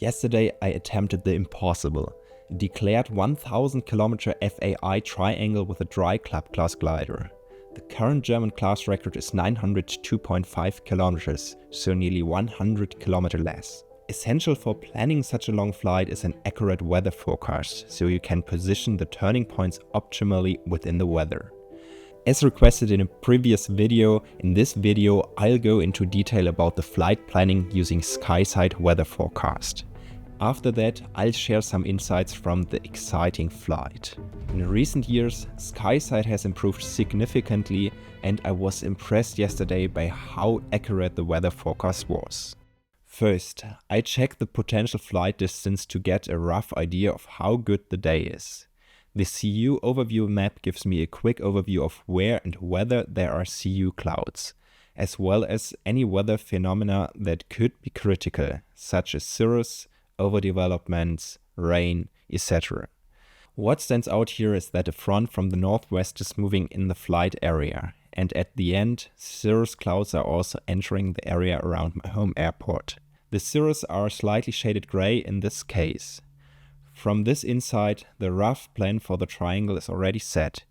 Yesterday I attempted the impossible. A declared 1000 km FAI Triangle with a dry club class glider. The current German class record is 902.5 km, so nearly 100 km less. Essential for planning such a long flight is an accurate weather forecast, so you can position the turning points optimally within the weather. As requested in a previous video, in this video I'll go into detail about the flight planning using SkySight weather forecast. After that, I'll share some insights from the exciting flight. In recent years, SkySight has improved significantly, and I was impressed yesterday by how accurate the weather forecast was. First, I checked the potential flight distance to get a rough idea of how good the day is. The CU overview map gives me a quick overview of where and whether there are CU clouds, as well as any weather phenomena that could be critical, such as cirrus, overdevelopments, rain, etc. What stands out here is that a front from the northwest is moving in the flight area, and at the end, cirrus clouds are also entering the area around my home airport. The cirrus are slightly shaded gray in this case. From this insight, the rough plan for the triangle is already set.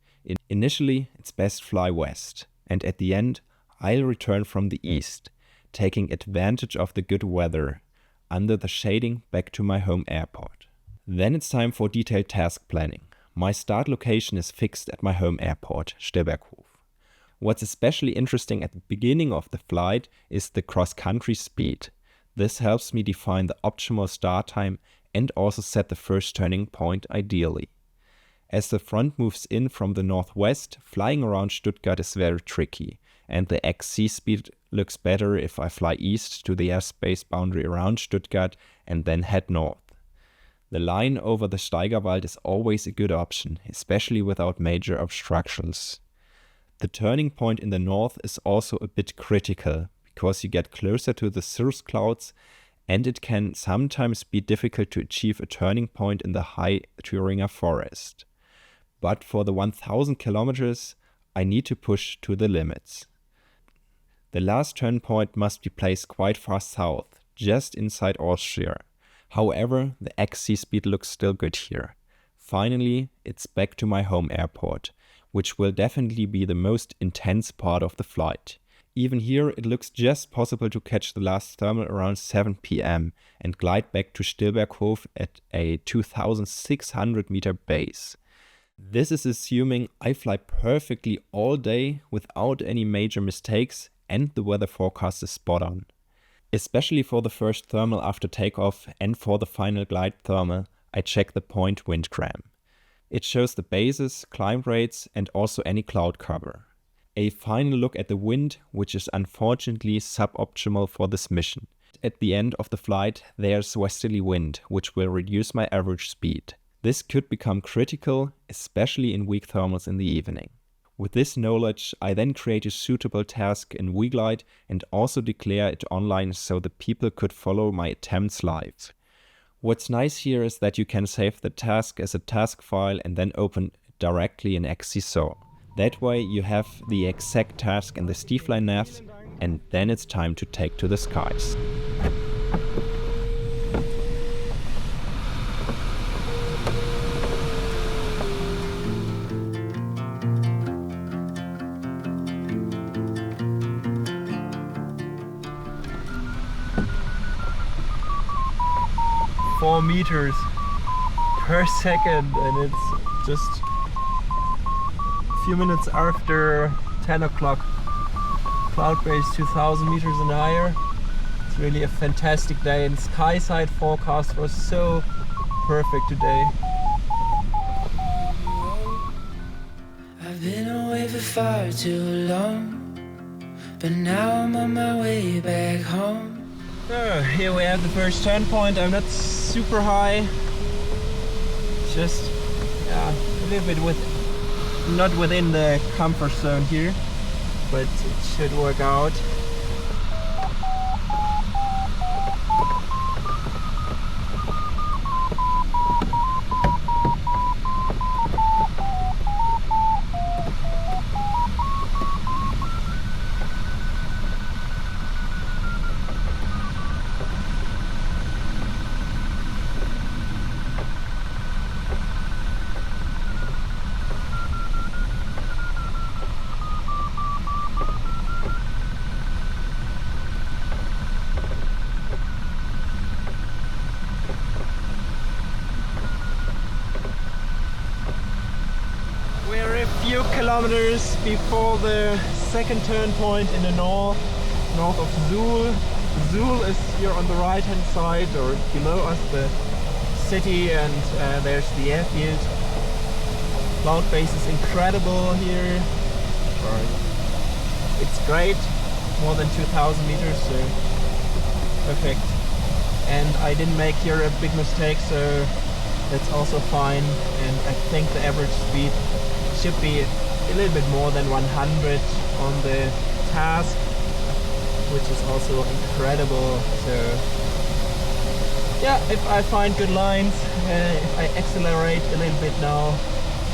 Initially, it's best fly west, and at the end, I'll return from the east, taking advantage of the good weather under the shading back to my home airport. Then it's time for detailed task planning. My start location is fixed at my home airport, Stefan. What's especially interesting at the beginning of the flight is the cross-country speed. This helps me define the optimal start time and also set the first turning point ideally. As the front moves in from the northwest, flying around Stuttgart is very tricky, and the XC speed looks better if I fly east to the airspace boundary around Stuttgart and then head north. The line over the Steigerwald is always a good option, especially without major obstructions. The turning point in the north is also a bit critical, because you get closer to the cirrus clouds and it can sometimes be difficult to achieve a turning point in the high Thüringer forest. But for the 1000 kilometers, I need to push to the limits. The last turn point must be placed quite far south, just inside Austria. However, the XC speed looks still good here. Finally, it's back to my home airport, which will definitely be the most intense part of the flight. Even here, it looks just possible to catch the last thermal around 7 p.m. and glide back to Stillberghof at a 2600 meter base. This is assuming I fly perfectly all day without any major mistakes and the weather forecast is spot on. Especially for the first thermal after takeoff and for the final glide thermal, I check the point windgram. It shows the bases, climb rates and also any cloud cover. A final look at the wind, which is unfortunately suboptimal for this mission. At the end of the flight, there's westerly wind, which will reduce my average speed. This could become critical, especially in weak thermals in the evening. With this knowledge, I then create a suitable task in WeGlide and also declare it online so the people could follow my attempts live. What's nice here is that you can save the task as a task file and then open it directly in XCSO. That way you have the exact task in the SteFly nav and then it's time to take to the skies. Four meters per second, and it's just a few minutes after 10 o'clock. Cloud base 2000 meters and higher. It's really a fantastic day, and SkySight forecast was so perfect today. I've been away for far too long, but now I'm on my way back home. So here we have the first turn point. I'm not super high, just a little bit not within the comfort zone here, but it should work out. kilometers before the second turn point in the north of Suhl. Suhl is here on the right hand side, or below us, the city, and there's the airfield. Cloud base is incredible here. It's great, more than 2,000 meters, so perfect. And I didn't make here a big mistake, so that's also fine. And I think the average speed should be a little bit more than 100 on the task, which is also incredible. So yeah, if I find good lines, if I accelerate a little bit now,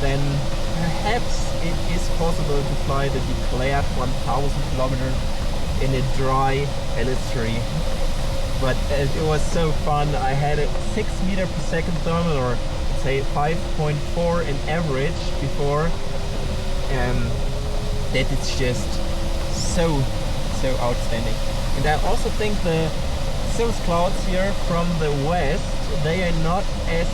then perhaps it is possible to fly the declared 1,000 kilometers in a dry LS3. But it was so fun. I had a 6 meter per second thermal, or say 5.4 in average before, and that is just so outstanding. And I also think those clouds here from the west, they are not as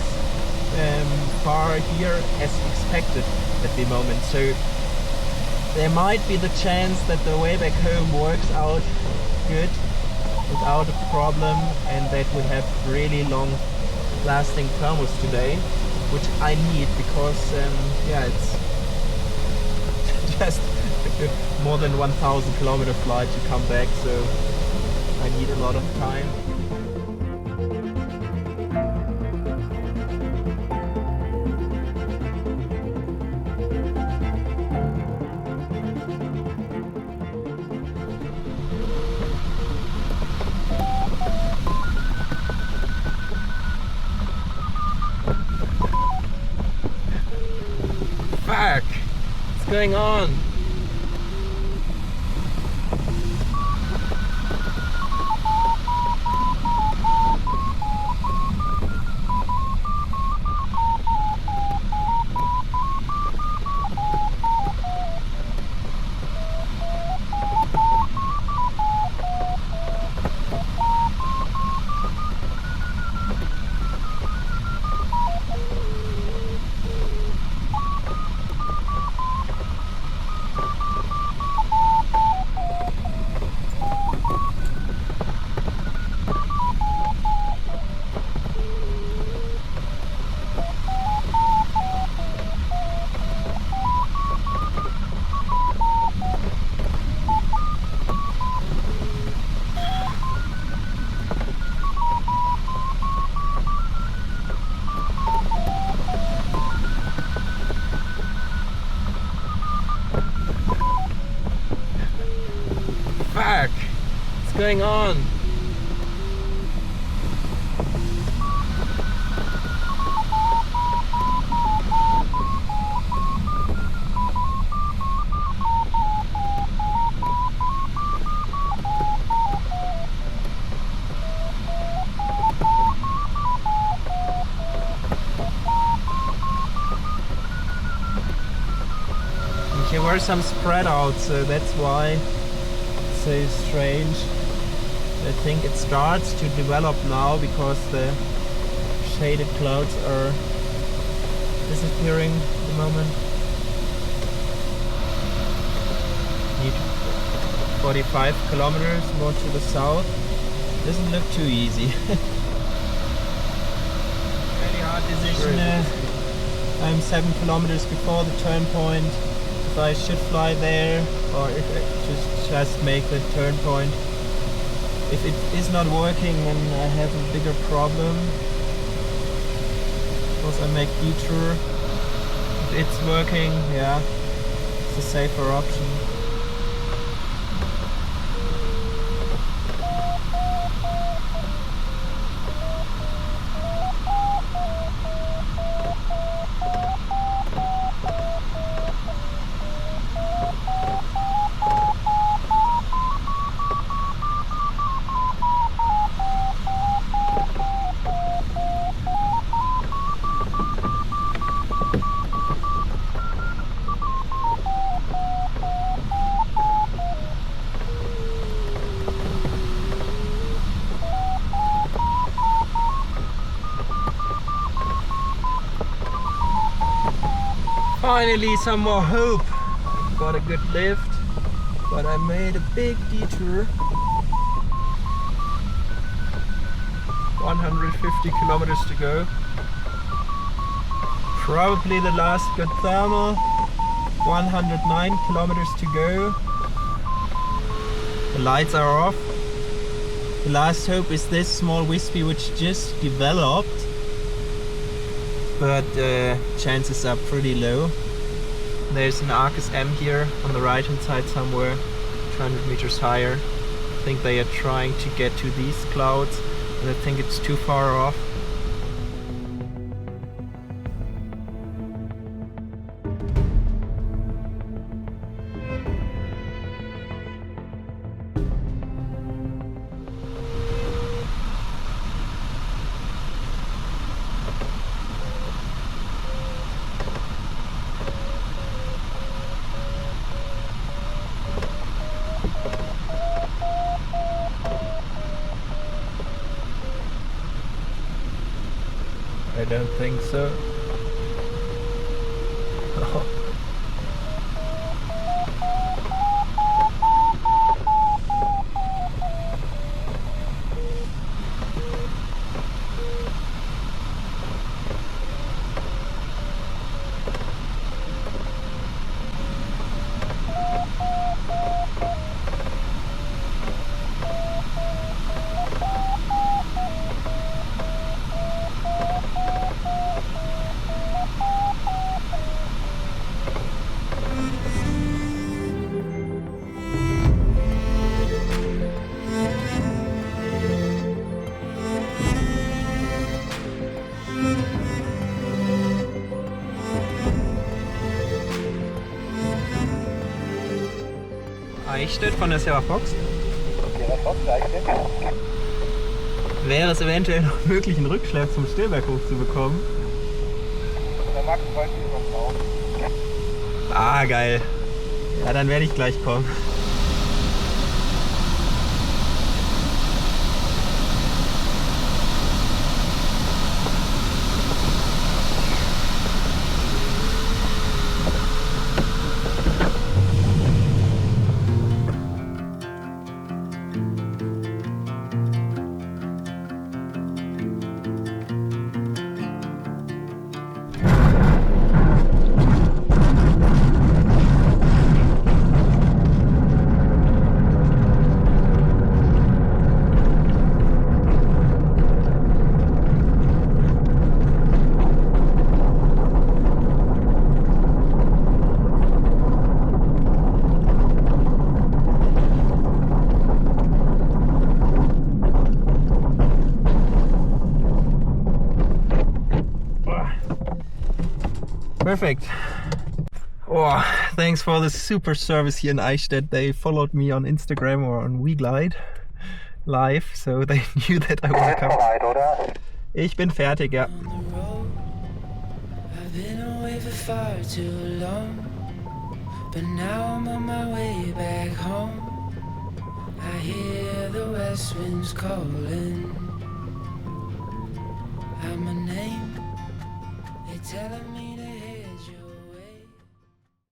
far here as expected at the moment, so there might be the chance that the way back home works out good without a problem, and that we have really long lasting thermals today, which I need because yeah, it's just more than 1,000 kilometer flight to come back, so I need a lot of time. Fuck! What's going on? Fuck! What's going on? There were some spread out, so that's why it's so strange. I think it starts to develop now because the shaded clouds are disappearing at the moment. Need 45 kilometers more to the south. Doesn't look too easy. Very hard decision. I'm 7 kilometers before the turn point. If I should fly there, or if I just make the turn point. If it is not working, then I have a bigger problem, because I make detour. If it's working, yeah, it's a safer option. Finally some more hope got a good lift, but I made a big detour. 150 kilometers to go. Probably the last good thermal. 109 kilometers to go. The lights are off. The last hope is this small wispy which just developed, but chances are pretty low. There's an Arcus M here on the right hand side somewhere, 200 meters higher. I think they are trying to get to these clouds, and I think it's too far off. I don't think so. Eichstätt von der Sierra Fox. Eichstätt. Wäre es eventuell noch möglich, einen Rückschlag zum Stillberg hochzubekommen? Der Max wollte noch drauf. Ah, geil. Ja, dann werde ich gleich kommen. Perfect. Oh, thanks for the super service here in Eichstätt. They followed me on Instagram or on WeGlide live, so they knew that I would come. Oder? Ich bin fertig, ja. I've been away for far too long, but now I'm on my way back home. I hear the west winds calling out my name. They're telling me to